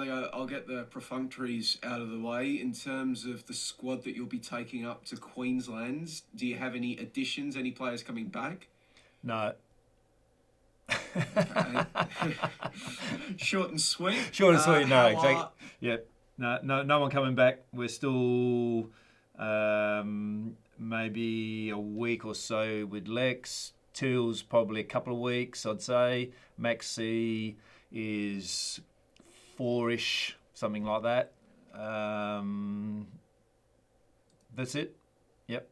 Aurelio, I'll get the perfunctories out of the way. In terms of the squad that you'll be taking up to Queensland, do you have any additions, any players coming back? No. Okay. Short and sweet. Short and sweet, no. How Yep. No one coming back. We're still maybe a week or so with Lex. Till's probably a couple of weeks, I'd say. Maxi is 4-ish, something like that. That's it. Yep.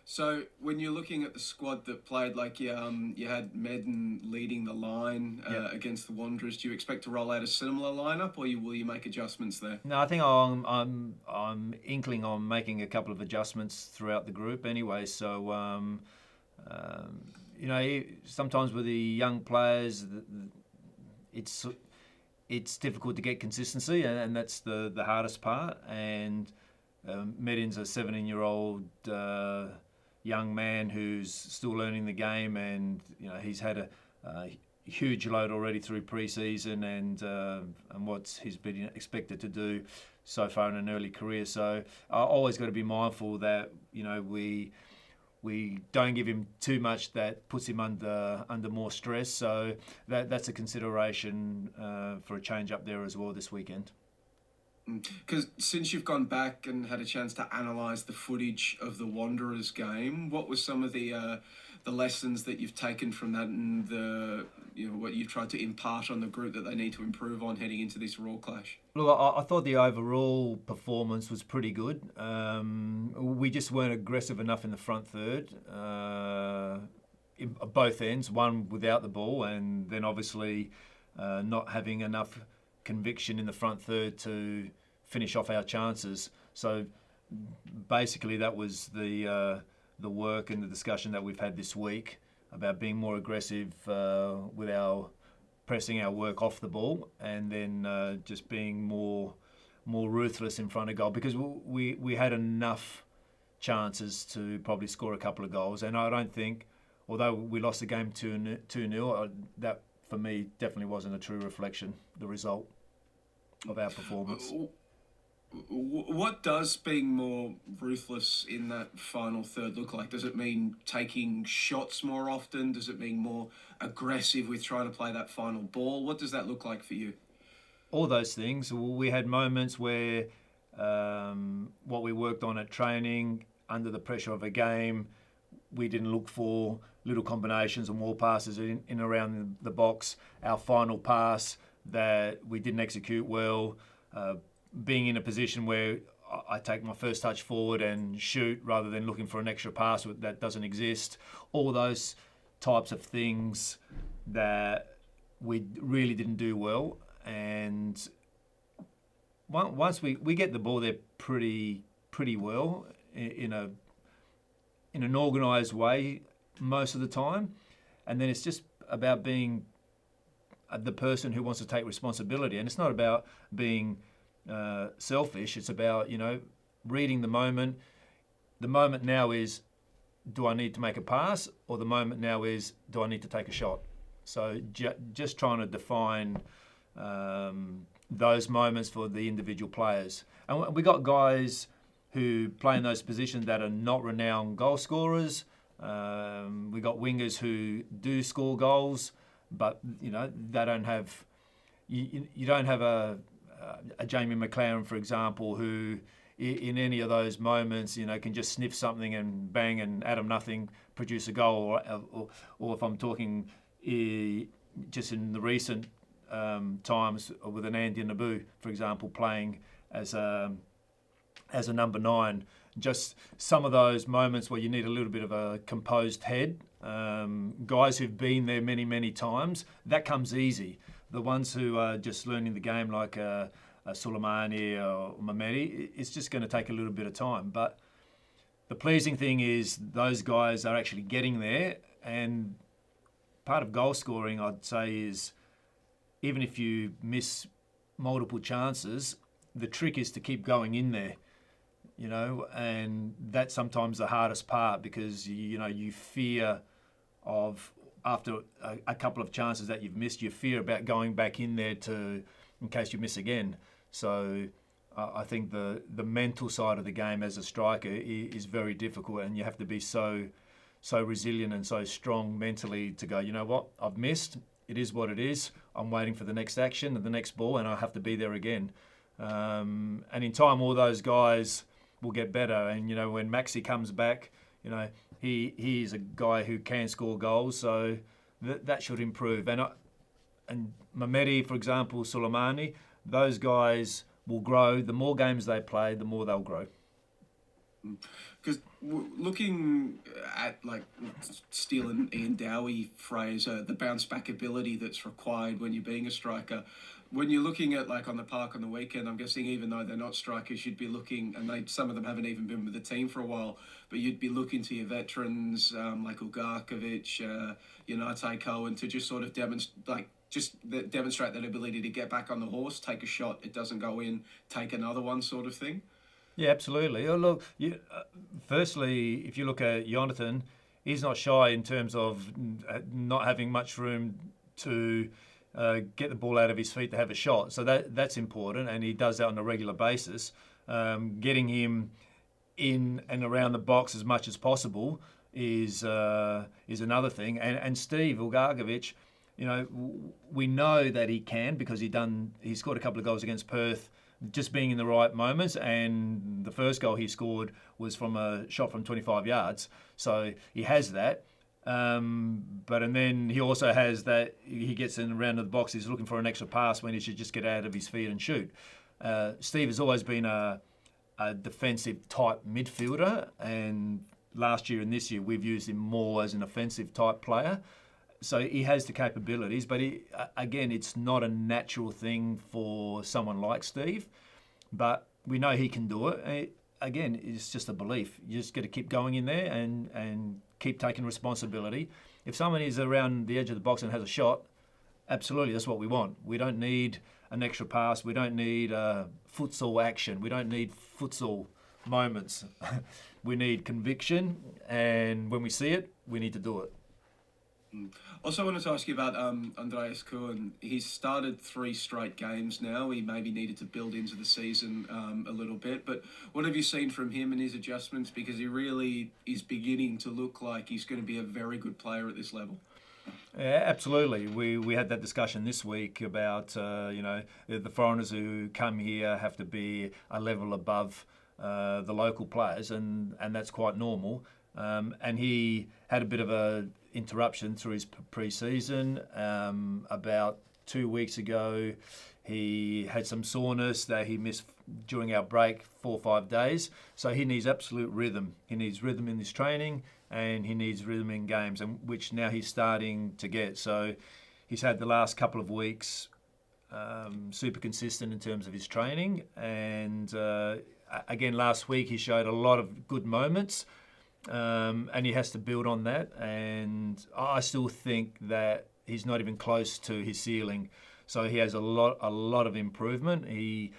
So when you're looking at the squad that played, like you had Medden leading the line against the Wanderers, do you expect to roll out a similar lineup, or will you make adjustments there? No, I think I'm inkling on making a couple of adjustments throughout the group anyway. So sometimes with the young players, it's difficult to get consistency, and that's the hardest part. And Medin's a 17-year-old young man who's still learning the game, and he's had a huge load already through pre-season and what he's been expected to do so far in an early career. So I always got to be mindful that we don't give him too much that puts him under more stress. So that's a consideration for a change up there as well this weekend. Because since you've gone back and had a chance to analyse the footage of the Wanderers game, what were some of the lessons that you've taken from that, and what you've tried to impart on the group that they need to improve on heading into this Raw clash? Look, I thought the overall performance was pretty good. We just weren't aggressive enough in the front third, both ends, one without the ball, and then obviously not having enough conviction in the front third to finish off our chances. So basically that was the work and the discussion that we've had this week about being more aggressive with our pressing our work off the ball, and then just being more ruthless in front of goal, because we had enough chances to probably score a couple of goals. And I don't think, although we lost the game 2-0, that for me definitely wasn't a true reflection, the result of our performance. What does being more ruthless in that final third look like? Does it mean taking shots more often? Does it mean more aggressive with trying to play that final ball? What does that look like for you? All those things. We had moments where what we worked on at training, under the pressure of a game, we didn't look for little combinations and wall passes in and around the box. Our final pass that we didn't execute well, being in a position where I take my first touch forward and shoot rather than looking for an extra pass that doesn't exist. All those types of things that we really didn't do well. And once we get the ball there pretty well in an organised way most of the time, and then it's just about being the person who wants to take responsibility. And it's not about being selfish. It's about reading the moment. The moment now is, do I need to make a pass, or the moment now is, do I need to take a shot? So just trying to define those moments for the individual players. And we got guys who play in those positions that are not renowned goal scorers. We got wingers who do score goals, but they don't have. You don't have a Jamie McLaren, for example, who in any of those moments, can just sniff something and bang and out of nothing produce a goal. Or if I'm talking just in the recent times with an Andy Naboo, for example, playing as a number 9, just some of those moments where you need a little bit of a composed head. Guys who've been there many, many times, that comes easy. The ones who are just learning the game, like a Suleimani or Mehmeti, it's just going to take a little bit of time. But the pleasing thing is those guys are actually getting there, and part of goal scoring, I'd say, is even if you miss multiple chances, the trick is to keep going in there. And that's sometimes the hardest part, because you fear of, after a couple of chances that you've missed, you fear about going back in there to in case you miss again. So I think the mental side of the game as a striker is very difficult, and you have to be so resilient and so strong mentally to go, you know what, I've missed. It is what it is. I'm waiting for the next action and the next ball, and I have to be there again. And in time, all those guys will get better. And, you know, when Maxi comes back, you know, he is a guy who can score goals, so that should improve. And Mehmeti, for example, Suleimani, those guys will grow. The more games they play, the more they'll grow. Because looking at, like, stealing Ian Dowie phrase, the bounce back ability that's required when you're being a striker, when you're looking at, like, on the park on the weekend, I'm guessing even though they're not strikers, you'd be looking, and some of them haven't even been with the team for a while, but you'd be looking to your veterans like Ugarkovic, United Cohen, to just sort of demonstrate that ability to get back on the horse, take a shot, it doesn't go in, take another one, sort of thing. Yeah, absolutely. Oh, look, firstly, if you look at Jonathan, he's not shy in terms of not having much room to get the ball out of his feet to have a shot. So that's important, and he does that on a regular basis. Getting him in and around the box as much as possible is another thing. And Steve Ugarkovic, you know, we know that he can, because he scored a couple of goals against Perth, just being in the right moments, and the first goal he scored was from a shot from 25 yards. So he has that. And then he also has that he gets in around the box, he's looking for an extra pass when he should just get out of his feet and shoot. Steve has always been a defensive type midfielder, and last year and this year we've used him more as an offensive type player. So he has the capabilities, but again, it's not a natural thing for someone like Steve. But we know he can do it. Again, it's just a belief. You just got to keep going in there and keep taking responsibility. If someone is around the edge of the box and has a shot, absolutely, that's what we want. We don't need an extra pass. We don't need futsal action. We don't need futsal moments. We need conviction, and when we see it, we need to do it. Also, I wanted to ask you about Andreas Kuhn. He's started 3 straight games now. He maybe needed to build into the season a little bit. But what have you seen from him and his adjustments? Because he really is beginning to look like he's going to be a very good player at this level. Yeah, absolutely. We had that discussion this week about, the foreigners who come here have to be a level above the local players, and that's quite normal. And he had a bit of a interruption through his pre-season. About 2 weeks ago, he had some soreness that he missed during our break 4 or 5 days. So he needs absolute rhythm. He needs rhythm in his training, and he needs rhythm in games, and which now he's starting to get. So he's had the last couple of weeks super consistent in terms of his training. And again, last week he showed a lot of good moments. And he has to build on that, and I still think that he's not even close to his ceiling. So he has a lot of improvement. He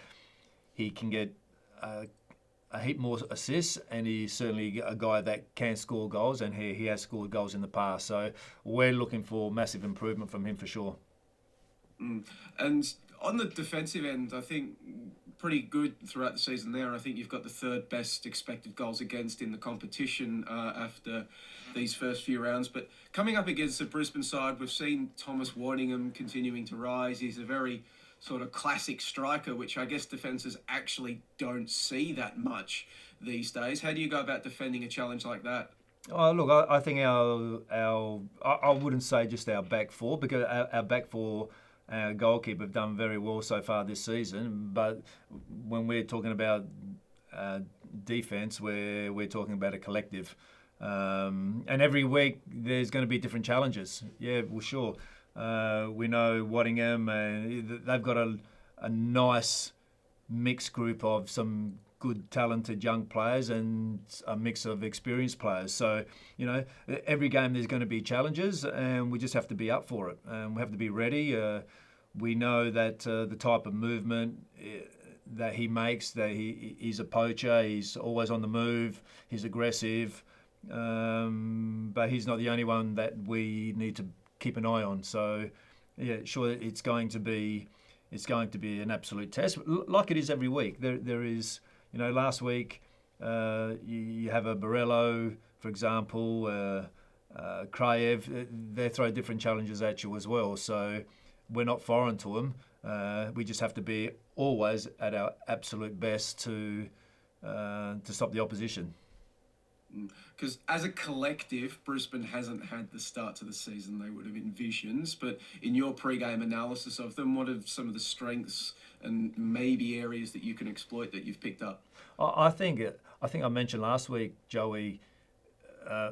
can get a heap more assists, and he's certainly a guy that can score goals, and he has scored goals in the past. So we're looking for massive improvement from him for sure. And on the defensive end, I think pretty good throughout the season there. I think you've got the 3rd best expected goals against in the competition after these first few rounds. But coming up against the Brisbane side, we've seen Thomas Waddingham continuing to rise. He's a very sort of classic striker, which I guess defences actually don't see that much these days. How do you go about defending a challenge like that? Oh, look, I think I wouldn't say just our back four, because our back four, our goalkeeper, have done very well so far this season. But when we're talking about defence, we're talking about a collective. And every week there's going to be different challenges. Yeah, well, sure. We know Waddingham, they've got a nice mixed group of some good, talented young players and a mix of experienced players. So, every game there's going to be challenges, and we just have to be up for it. We have to be ready. We know that the type of movement that he makes, that he's a poacher, he's always on the move, he's aggressive, but he's not the only one that we need to keep an eye on. So, yeah, sure, it's going to be it's going to be an absolute test, like it is every week. There is, last week you have a Borello, for example, Kraev. They throw different challenges at you as well. So we're not foreign to them. We just have to be always at our absolute best to stop the opposition. Because as a collective, Brisbane hasn't had the start to the season they would have envisioned. But in your pre-game analysis of them, what are some of the strengths and maybe areas that you can exploit that you've picked up? I think I mentioned last week, Joey,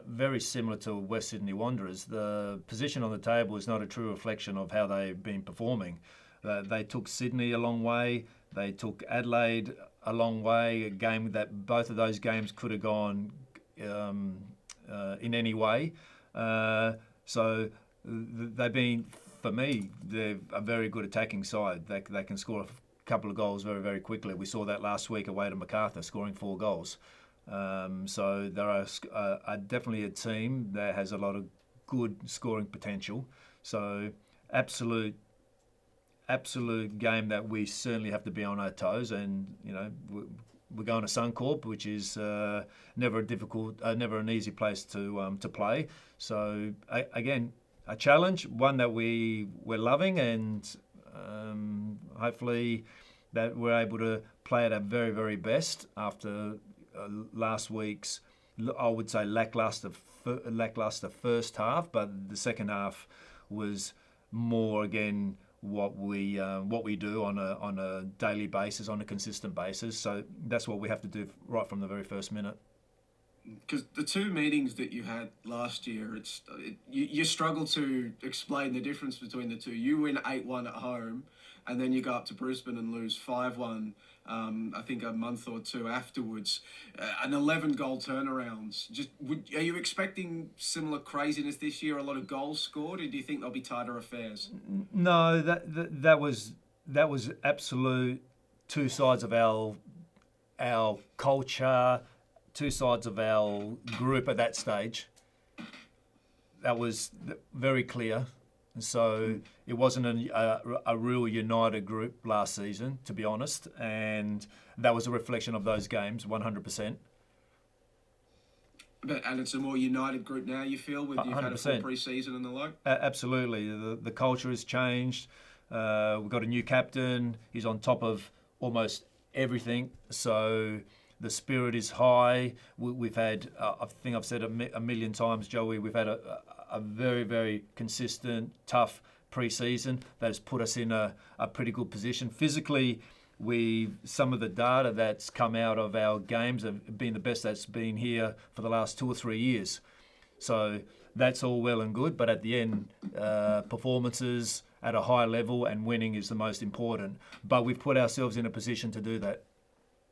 very similar to West Sydney Wanderers. The position on the table is not a true reflection of how they've been performing. They took Sydney a long way. They took Adelaide a long way, a game that both of those games could have gone in any way. So they've been, for me, they're a very good attacking side. They can score a couple of goals very, very quickly. We saw that last week away to Macarthur, scoring 4 goals. So there are definitely a team that has a lot of good scoring potential. So absolute game that we certainly have to be on our toes, and we're going to Suncorp, which is never an easy place to play. So again, a challenge, one that we're loving, and hopefully that we're able to play at our very, very best after last week's, I would say, lackluster first half, but the second half was more again what we do on a daily basis, on a consistent basis. So that's what we have to do right from the very first minute. Because the 2 meetings that you had last year, you struggle to explain the difference between the two. You win 8-1 at home, and then you go up to Brisbane and lose 5-1. I think a month or two afterwards, an 11-goal turnaround. Are you expecting similar craziness this year? A lot of goals scored, or do you think there'll be tighter affairs? No, that was absolute 2 sides of our culture, 2 sides of our group at that stage. That was very clear. So it wasn't a real united group last season, to be honest, and that was a reflection of those games, 100%. And it's a more united group now, you feel, with you've had a full pre-season and the like? Absolutely. The culture has changed. We've got a new captain. He's on top of almost everything. So the spirit is high. We've had, I think I've said a million times, Joey, we've had a very, very consistent, tough pre-season that has put us in a pretty good position. Physically, some of the data that's come out of our games have been the best that's been here for the last 2 or 3 years. So that's all well and good, but at the end, performances at a high level and winning is the most important. But we've put ourselves in a position to do that.